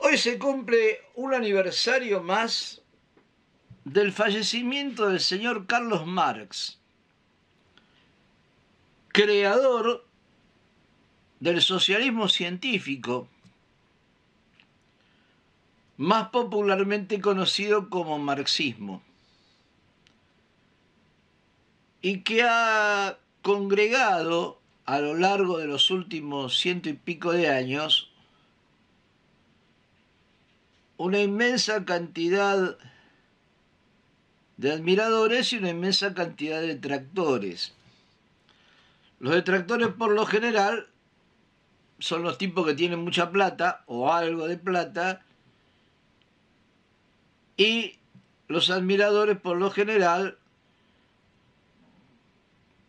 Hoy se cumple un aniversario más del fallecimiento del señor Carlos Marx, creador del socialismo científico, más popularmente conocido como marxismo, y que ha congregado a lo largo de los últimos 100 y pico de años una inmensa cantidad de admiradores y una inmensa cantidad de detractores. Los detractores, por lo general, son los tipos que tienen mucha plata o algo de plata, y los admiradores, por lo general,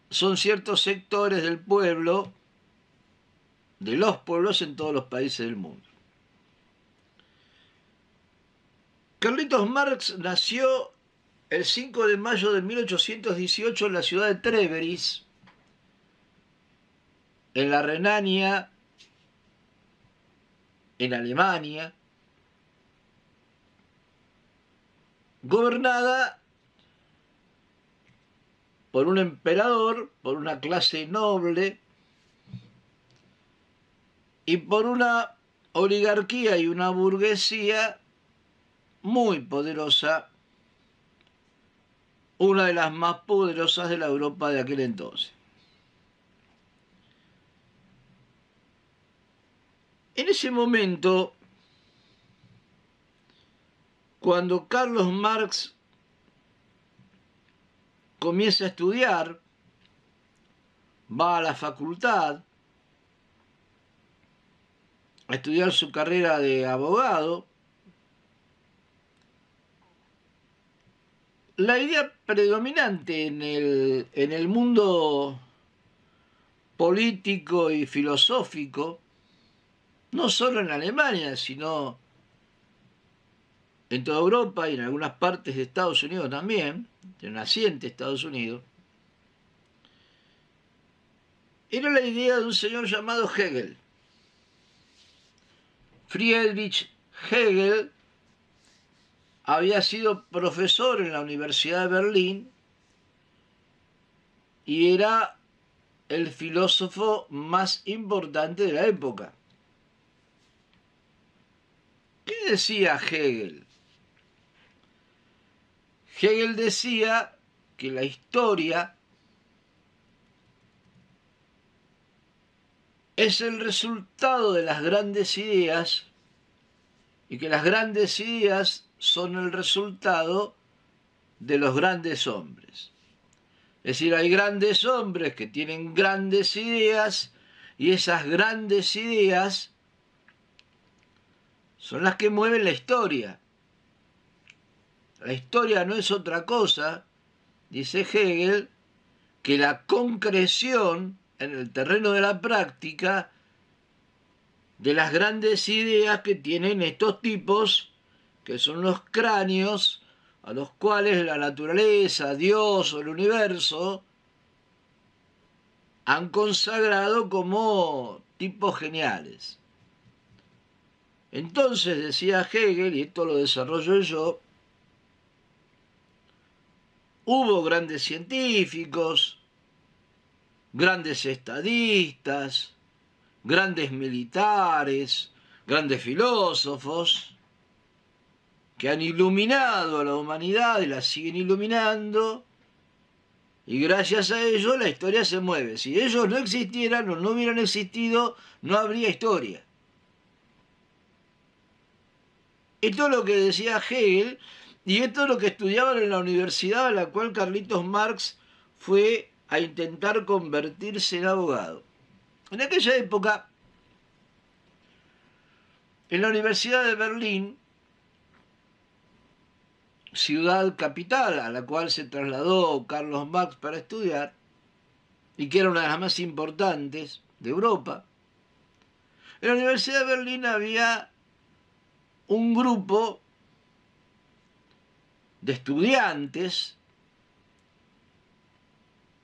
son ciertos sectores del pueblo, de los pueblos en todos los países del mundo. Carlitos Marx nació el 5 de mayo de 1818 en la ciudad de Treveris, en la Renania, en Alemania, gobernada por un emperador, por una clase noble y por una oligarquía y una burguesía muy poderosa, una de las más poderosas de la Europa de aquel entonces. En ese momento, cuando Carlos Marx comienza a estudiar, va a la facultad a estudiar su carrera de abogado, la idea predominante en el mundo político y filosófico, no solo en Alemania, sino en toda Europa y en algunas partes de Estados Unidos también, del naciente Estados Unidos, era la idea de un señor llamado Hegel. Friedrich Hegel había sido profesor en la Universidad de Berlín y era el filósofo más importante de la época. ¿Qué decía Hegel? Hegel decía que la historia es el resultado de las grandes ideas y que las grandes ideas son el resultado de los grandes hombres. Es decir, hay grandes hombres que tienen grandes ideas y esas grandes ideas son las que mueven la historia. La historia no es otra cosa, dice Hegel, que la concreción en el terreno de la práctica de las grandes ideas que tienen estos tipos, que son los cráneos a los cuales la naturaleza, Dios o el universo han consagrado como tipos geniales. Entonces, decía Hegel, y esto lo desarrollo yo, hubo grandes científicos, grandes estadistas, grandes militares, grandes filósofos, que han iluminado a la humanidad y la siguen iluminando, y gracias a ellos la historia se mueve. Si ellos no existieran o no hubieran existido, no habría historia. Esto es lo que decía Hegel, y esto es lo que estudiaban en la universidad a la cual Carlitos Marx fue a intentar convertirse en abogado. En aquella época, en la Universidad de Berlín, ciudad capital a la cual se trasladó Carlos Marx para estudiar, y que era una de las más importantes de Europa, en la Universidad de Berlín había un grupo de estudiantes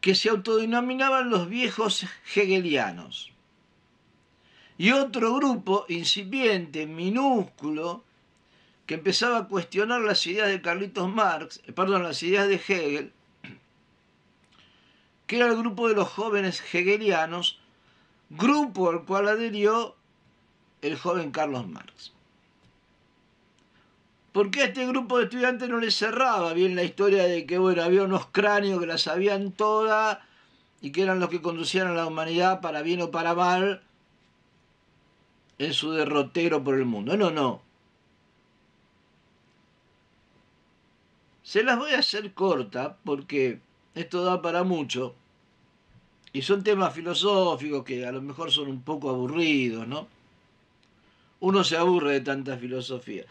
que se autodenominaban los viejos hegelianos. y otro grupo incipiente, minúsculo, que empezaba a cuestionar las ideas de Carlitos Marx, las ideas de Hegel, que era el grupo de los jóvenes hegelianos, grupo al cual adherió el joven Carlos Marx. ¿Por qué a este grupo de estudiantes no les cerraba bien la historia de que, bueno, había unos cráneos que la sabían toda y que eran los que conducían a la humanidad para bien o para mal en su derrotero por el mundo? No, no. Se las voy a hacer corta porque esto da para mucho y son temas filosóficos que a lo mejor son un poco aburridos, ¿no? Uno se aburre de tanta filosofía.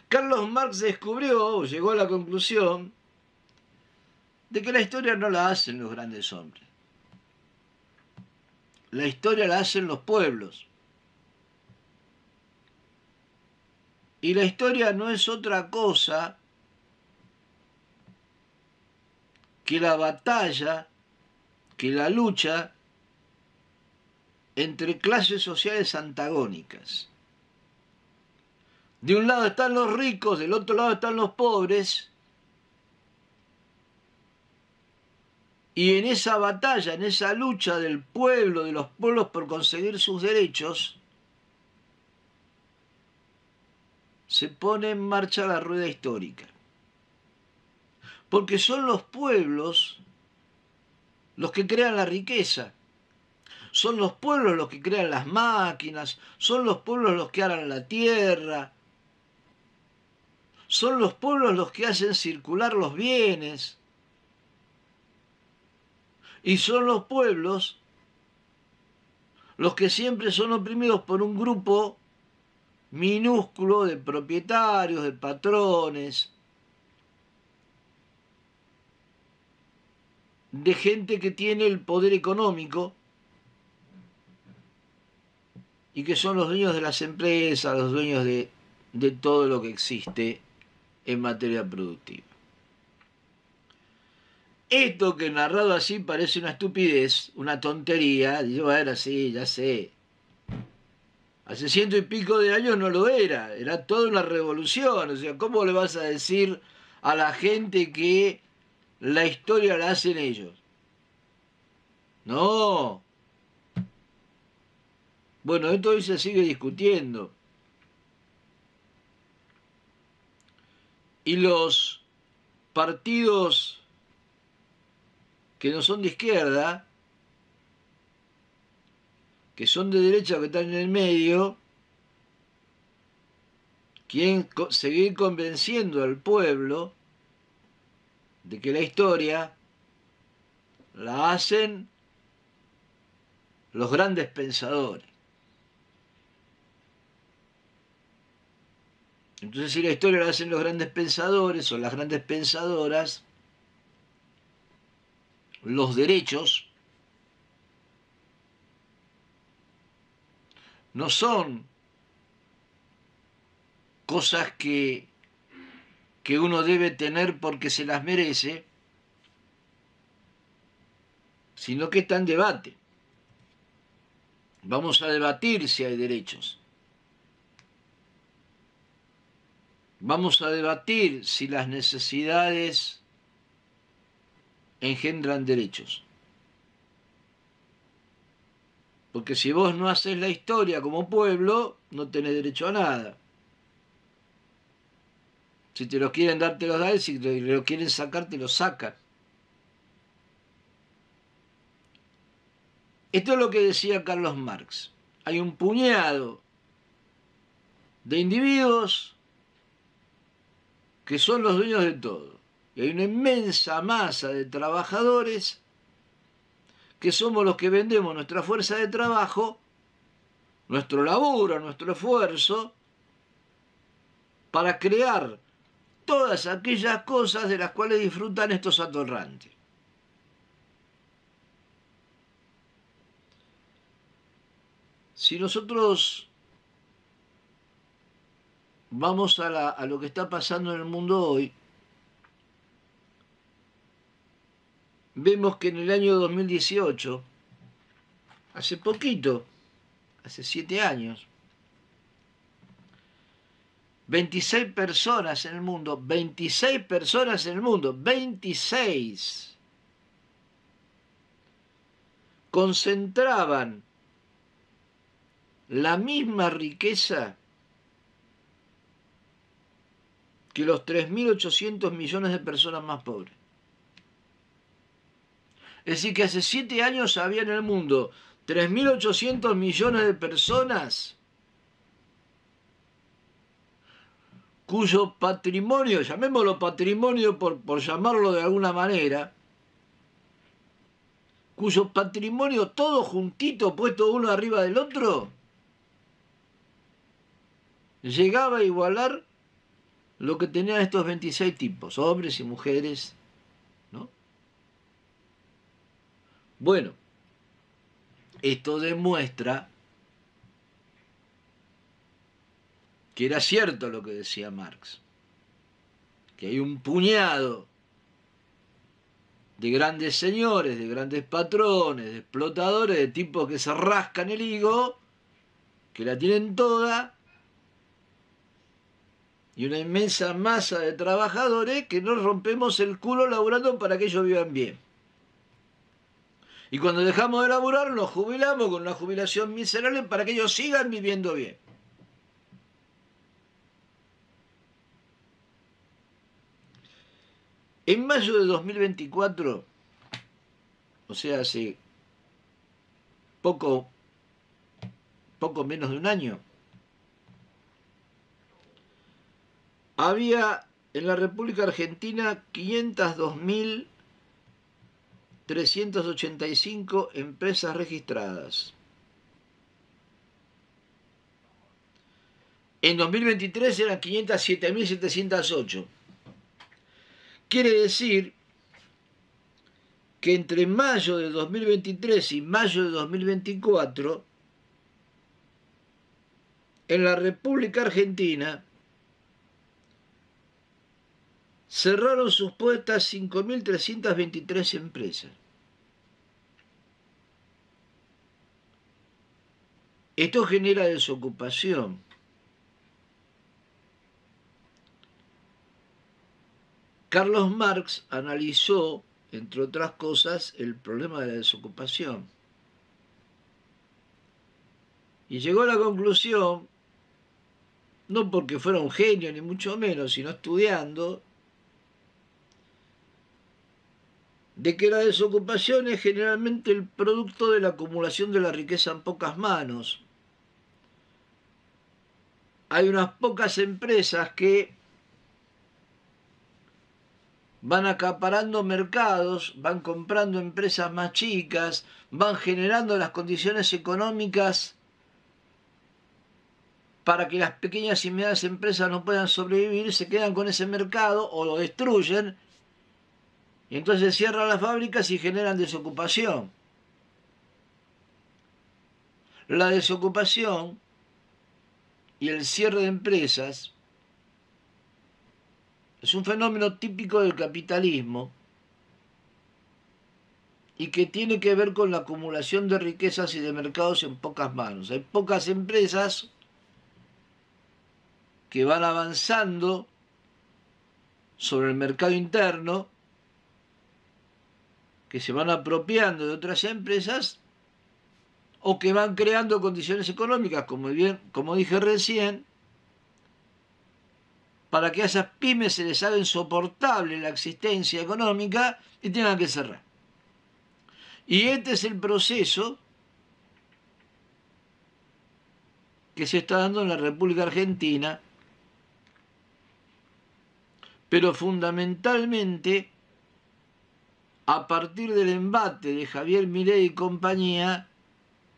Carlos Marx descubrió, o llegó a la conclusión, de que la historia no la hacen los grandes hombres. La historia la hacen los pueblos. Y la historia no es otra cosa que la batalla, que la lucha entre clases sociales antagónicas. De un lado están los ricos, del otro lado están los pobres, y en esa batalla, en esa lucha del pueblo, de los pueblos por conseguir sus derechos, se pone en marcha la rueda histórica. Porque son los pueblos los que crean la riqueza. Son los pueblos los que crean las máquinas, son los pueblos los que aran la tierra, son los pueblos los que hacen circular los bienes. Y son los pueblos los que siempre son oprimidos por un grupo minúsculo de propietarios, de patrones, de gente que tiene el poder económico y que son los dueños de las empresas, los dueños de todo lo que existe en materia productiva. Esto que narrado así parece una estupidez, una tontería, yo era así, ya sé. Hace 100 y pico de años no lo era toda una revolución. O sea, ¿cómo le vas a decir a la gente que la historia la hacen ellos? No. Bueno, esto hoy se sigue discutiendo. Y los partidos que no son de izquierda, que son de derecha o que están en el medio, quieren seguir convenciendo al pueblo de que la historia la hacen los grandes pensadores. Entonces, si la historia la hacen los grandes pensadores o las grandes pensadoras, los derechos no son cosas que uno debe tener porque se las merece, sino que está en debate. Vamos a debatir si hay derechos. Vamos a debatir si las necesidades engendran derechos. Porque si vos no haces la historia como pueblo, no tenés derecho a nada. Si te los quieren dar, te los dan, si te los quieren sacar, te los sacan. Esto es lo que decía Carlos Marx. Hay un puñado de individuos que son los dueños de todo. Y hay una inmensa masa de trabajadores que somos los que vendemos nuestra fuerza de trabajo, nuestro laburo, nuestro esfuerzo, para crear todas aquellas cosas de las cuales disfrutan estos atorrantes. Si nosotros vamos a lo que está pasando en el mundo hoy, vemos que en el año 2018, hace poquito, hace 7 años. 26 personas en el mundo, 26 personas en el mundo, 26 concentraban la misma riqueza que los 3.800 millones de personas más pobres. Es decir, que hace 7 años había en el mundo 3.800 millones de personas cuyo patrimonio, llamémoslo patrimonio por llamarlo de alguna manera, cuyo patrimonio todo juntito, puesto uno arriba del otro, llegaba a igualar lo que tenían estos 26 tipos, hombres y mujeres, ¿no? Bueno, esto demuestra que era cierto lo que decía Marx, que hay un puñado de grandes señores, de grandes patrones, de explotadores, de tipos que se rascan el higo, que la tienen toda, y una inmensa masa de trabajadores que nos rompemos el culo laburando para que ellos vivan bien. Y cuando dejamos de laburar nos jubilamos con una jubilación miserable para que ellos sigan viviendo bien. En mayo de 2024, o sea, hace poco menos de un año, había en la República Argentina 502.385 empresas registradas. En 2023 eran 507.708. Quiere decir que entre mayo de 2023 y mayo de 2024, en la República Argentina cerraron sus puertas 5.323 empresas. Esto genera desocupación. Carlos Marx analizó, entre otras cosas, el problema de la desocupación. Y llegó a la conclusión, no porque fuera un genio ni mucho menos, sino estudiando, de que la desocupación es generalmente el producto de la acumulación de la riqueza en pocas manos. Hay unas pocas empresas que van acaparando mercados, van comprando empresas más chicas, van generando las condiciones económicas para que las pequeñas y medianas empresas no puedan sobrevivir, se quedan con ese mercado o lo destruyen, y entonces cierran las fábricas y generan desocupación. La desocupación y el cierre de empresas es un fenómeno típico del capitalismo y que tiene que ver con la acumulación de riquezas y de mercados en pocas manos. Hay pocas empresas que van avanzando sobre el mercado interno, que se van apropiando de otras empresas o que van creando condiciones económicas, como dije recién, para que a esas pymes se les haga insoportable la existencia económica y tengan que cerrar. Y este es el proceso que se está dando en la República Argentina, pero fundamentalmente a partir del embate de Javier Milei y compañía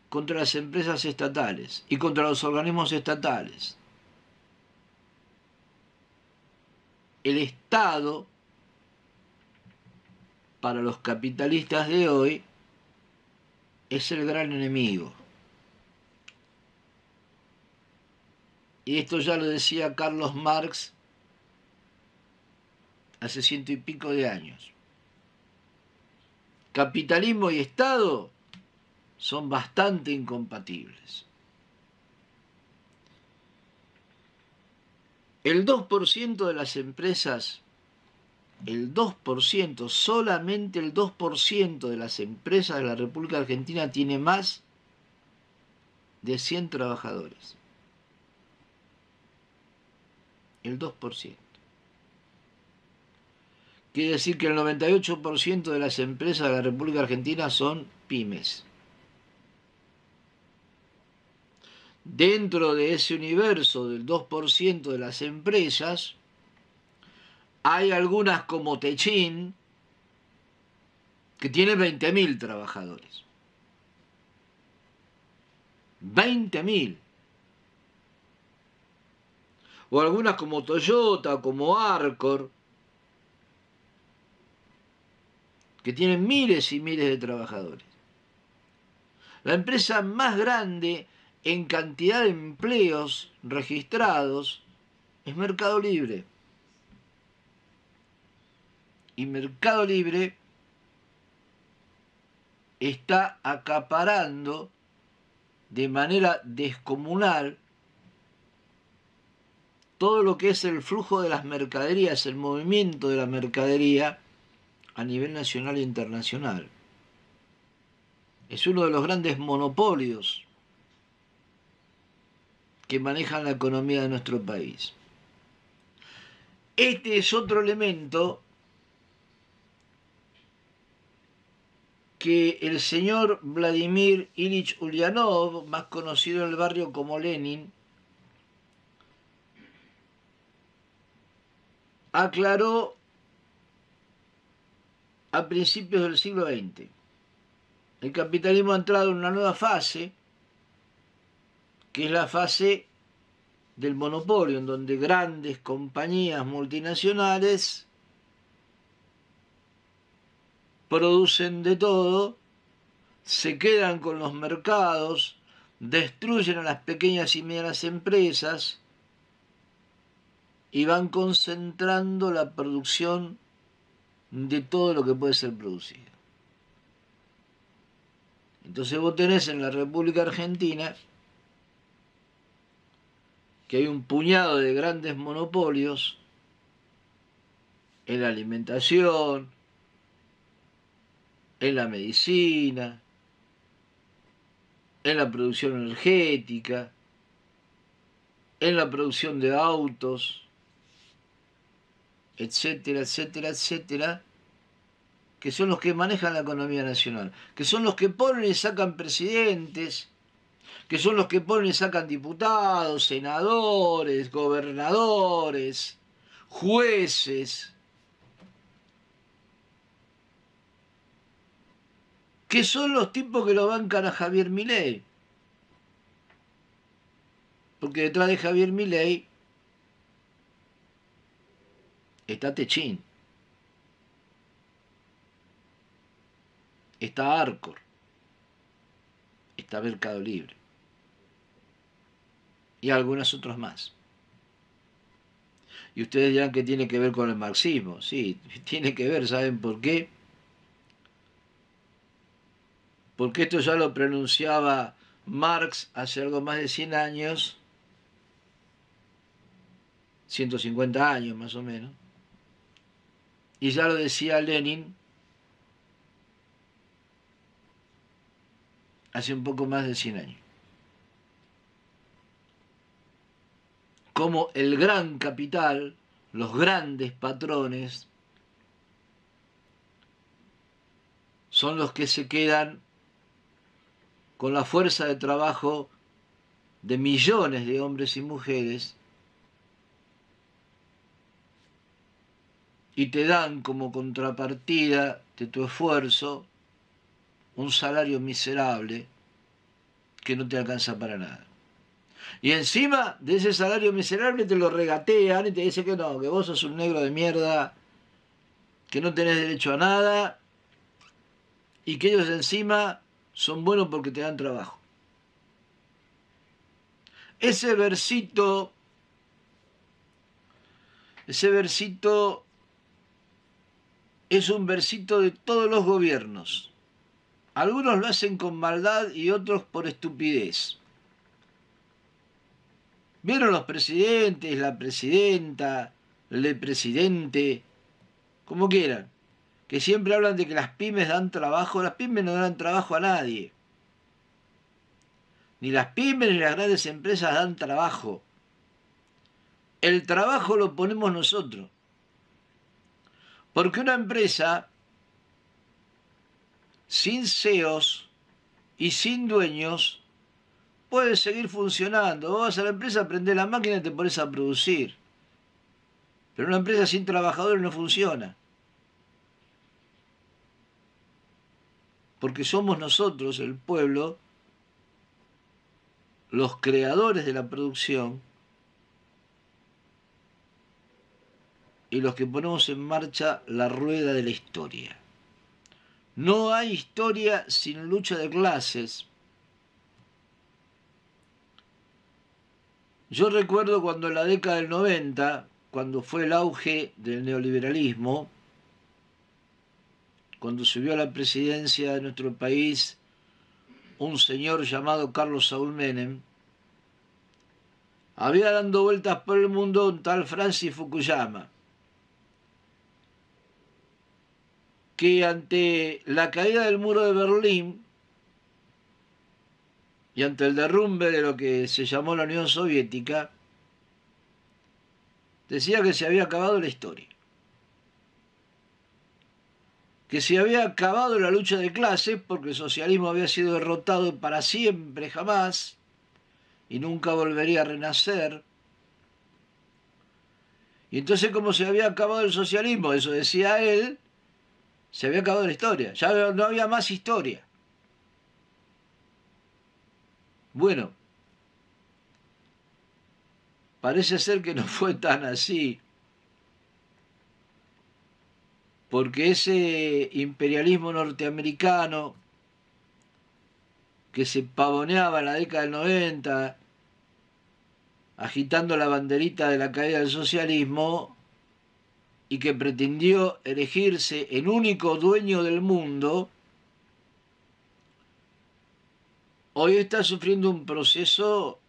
contra las empresas estatales y contra los organismos estatales. El Estado, para los capitalistas de hoy, es el gran enemigo. Y esto ya lo decía Carlos Marx hace 100 y pico de años. Capitalismo y Estado son bastante incompatibles. El 2% de las empresas, el 2%, solamente el 2% de las empresas de la República Argentina tiene más de 100 trabajadores. El 2%. Quiere decir que el 98% de las empresas de la República Argentina son pymes. Dentro de ese universo del 2% de las empresas, hay algunas como Techin, que tiene 20.000 trabajadores. 20.000. O algunas como Toyota, como Arcor, que tienen miles y miles de trabajadores. La empresa más grande en cantidad de empleos registrados es Mercado Libre. Y Mercado Libre está acaparando de manera descomunal todo lo que es el flujo de las mercaderías, el movimiento de la mercadería a nivel nacional e internacional. Es uno de los grandes monopolios que manejan la economía de nuestro país. Este es otro elemento que el señor Vladimir Ilich Ulyanov, más conocido en el barrio como Lenin, aclaró a principios del siglo XX. El capitalismo ha entrado en una nueva fase, que es la fase del monopolio, en donde grandes compañías multinacionales producen de todo, se quedan con los mercados, destruyen a las pequeñas y medianas empresas y van concentrando la producción de todo lo que puede ser producido. Entonces vos tenés en la República Argentina que hay un puñado de grandes monopolios en la alimentación, en la medicina, en la producción energética, en la producción de autos, etcétera, etcétera, etcétera, que son los que manejan la economía nacional, que son los que ponen y sacan presidentes, que son los que ponen y sacan diputados, senadores, gobernadores, jueces, que son los tipos que lo bancan a Javier Milei. Porque detrás de Javier Milei está Techin, está Arcor, está Mercado Libre y algunas otras más. Y ustedes dirán que tiene que ver con el marxismo. Sí, tiene que ver, ¿saben por qué? Porque esto ya lo pronunciaba Marx hace algo más de 100 años, 150 años más o menos, y ya lo decía Lenin hace un poco más de 100 años. Como el gran capital, los grandes patrones, son los que se quedan con la fuerza de trabajo de millones de hombres y mujeres y te dan como contrapartida de tu esfuerzo un salario miserable que no te alcanza para nada. Y encima de ese salario miserable te lo regatean y te dicen que no, que vos sos un negro de mierda, que no tenés derecho a nada y que ellos encima son buenos porque te dan trabajo. Ese versito es un versito de todos los gobiernos. Algunos lo hacen con maldad y otros por estupidez. ¿Vieron los presidentes, la presidenta, el presidente, como quieran, que siempre hablan de que las pymes dan trabajo? Las pymes no dan trabajo a nadie. Ni las pymes ni las grandes empresas dan trabajo. El trabajo lo ponemos nosotros. Porque una empresa sin CEOs y sin dueños puede seguir funcionando. Vos vas a la empresa, prendés la máquina y te pones a producir. Pero una empresa sin trabajadores no funciona. Porque somos nosotros, el pueblo, los creadores de la producción y los que ponemos en marcha la rueda de la historia. No hay historia sin lucha de clases. Yo recuerdo cuando en la década del 90, cuando fue el auge del neoliberalismo, cuando subió a la presidencia de nuestro país un señor llamado Carlos Saúl Menem, había dando vueltas por el mundo un tal Francis Fukuyama, que ante la caída del muro de Berlín y ante el derrumbe de lo que se llamó la Unión Soviética, decía que se había acabado la historia, que se había acabado la lucha de clases porque el socialismo había sido derrotado para siempre, jamás, y nunca volvería a renacer. Y entonces, como se había acabado el socialismo, eso decía él, se había acabado la historia, ya no había más historia. Bueno, parece ser que no fue tan así, porque ese imperialismo norteamericano que se pavoneaba en la década del 90, agitando la banderita de la caída del socialismo, y que pretendió erigirse en único dueño del mundo, hoy está sufriendo un proceso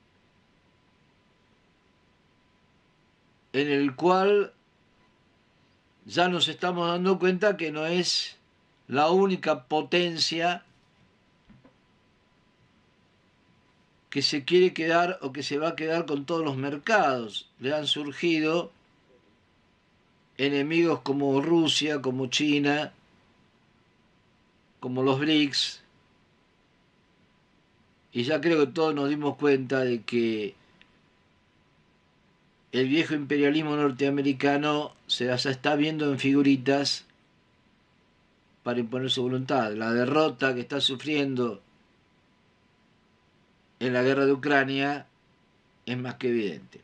en el cual ya nos estamos dando cuenta que no es la única potencia que se quiere quedar o que se va a quedar con todos los mercados. Le han surgido enemigos como Rusia, como China, como los BRICS, y ya creo que todos nos dimos cuenta de que el viejo imperialismo norteamericano se las está viendo en figuritas para imponer su voluntad. La derrota que está sufriendo en la guerra de Ucrania es más que evidente.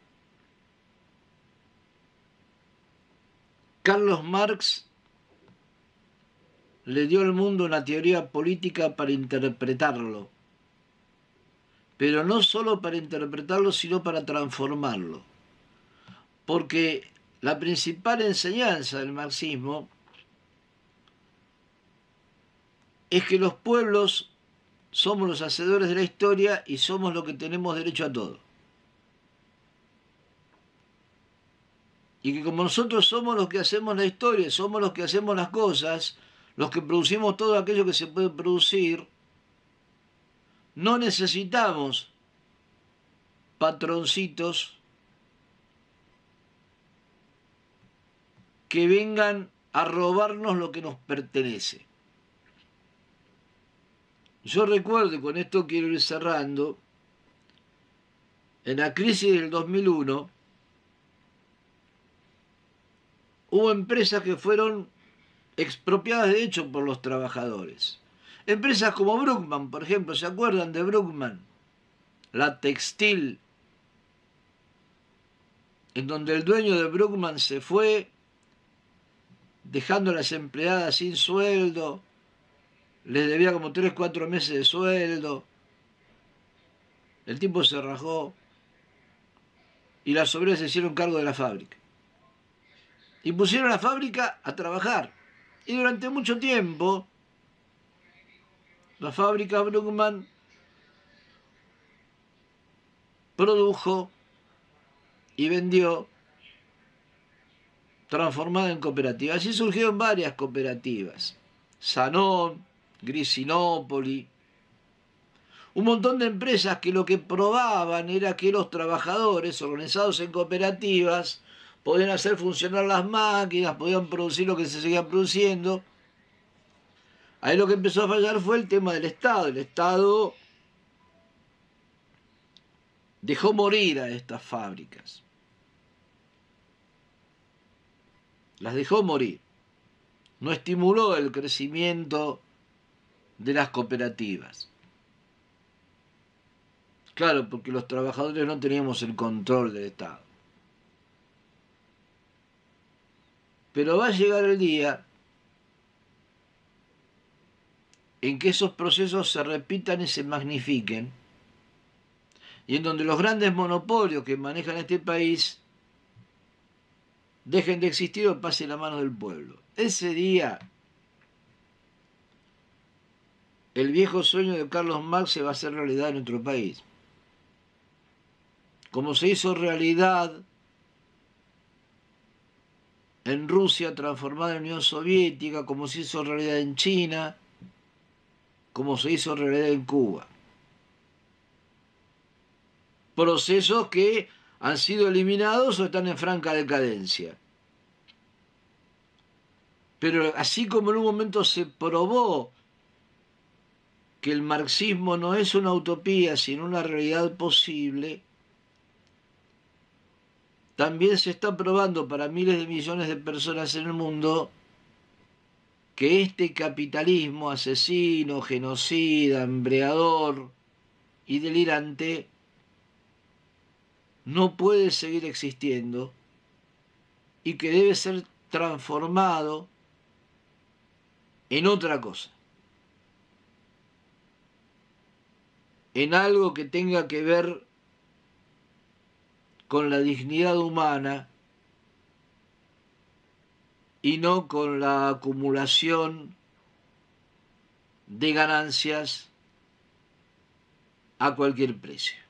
Carlos Marx le dio al mundo una teoría política para interpretarlo, pero no solo para interpretarlo, sino para transformarlo. Porque la principal enseñanza del marxismo es que los pueblos somos los hacedores de la historia y somos los que tenemos derecho a todo. Y que como nosotros somos los que hacemos la historia, somos los que hacemos las cosas, los que producimos todo aquello que se puede producir, no necesitamos patroncitos que vengan a robarnos lo que nos pertenece. Yo recuerdo, y con esto quiero ir cerrando, en la crisis del 2001, hubo empresas que fueron expropiadas de hecho por los trabajadores. Empresas como Bruckmann, por ejemplo, ¿se acuerdan de Bruckmann? La textil, en donde el dueño de Bruckmann se fue, dejando a las empleadas sin sueldo, les debía como 3, 4 meses de sueldo, el tipo se rajó y las obreras se hicieron cargo de la fábrica. Y pusieron la fábrica a trabajar. Y durante mucho tiempo, la fábrica Bruckmann produjo y vendió, transformada en cooperativa. Así surgieron varias cooperativas. Sanón, Grisinópoli, un montón de empresas que lo que probaban era que los trabajadores organizados en cooperativas podían hacer funcionar las máquinas, podían producir lo que se seguía produciendo. Ahí lo que empezó a fallar fue el tema del Estado. El Estado dejó morir a estas fábricas. Las dejó morir. No estimuló el crecimiento de las cooperativas. Claro, porque los trabajadores no teníamos el control del Estado. Pero va a llegar el día en que esos procesos se repitan y se magnifiquen, y en donde los grandes monopolios que manejan este país dejen de existir o pasen a manos del pueblo. Ese día, el viejo sueño de Carlos Marx se va a hacer realidad en nuestro país. Como se hizo realidad en Rusia transformada en Unión Soviética, como se hizo realidad en China, como se hizo realidad en Cuba. Procesos que han sido eliminados o están en franca decadencia. Pero así como en un momento se probó que el marxismo no es una utopía, sino una realidad posible, también se está probando para miles de millones de personas en el mundo que este capitalismo asesino, genocida, embriagador y delirante no puede seguir existiendo y que debe ser transformado en otra cosa, en algo que tenga que ver con la dignidad humana y no con la acumulación de ganancias a cualquier precio.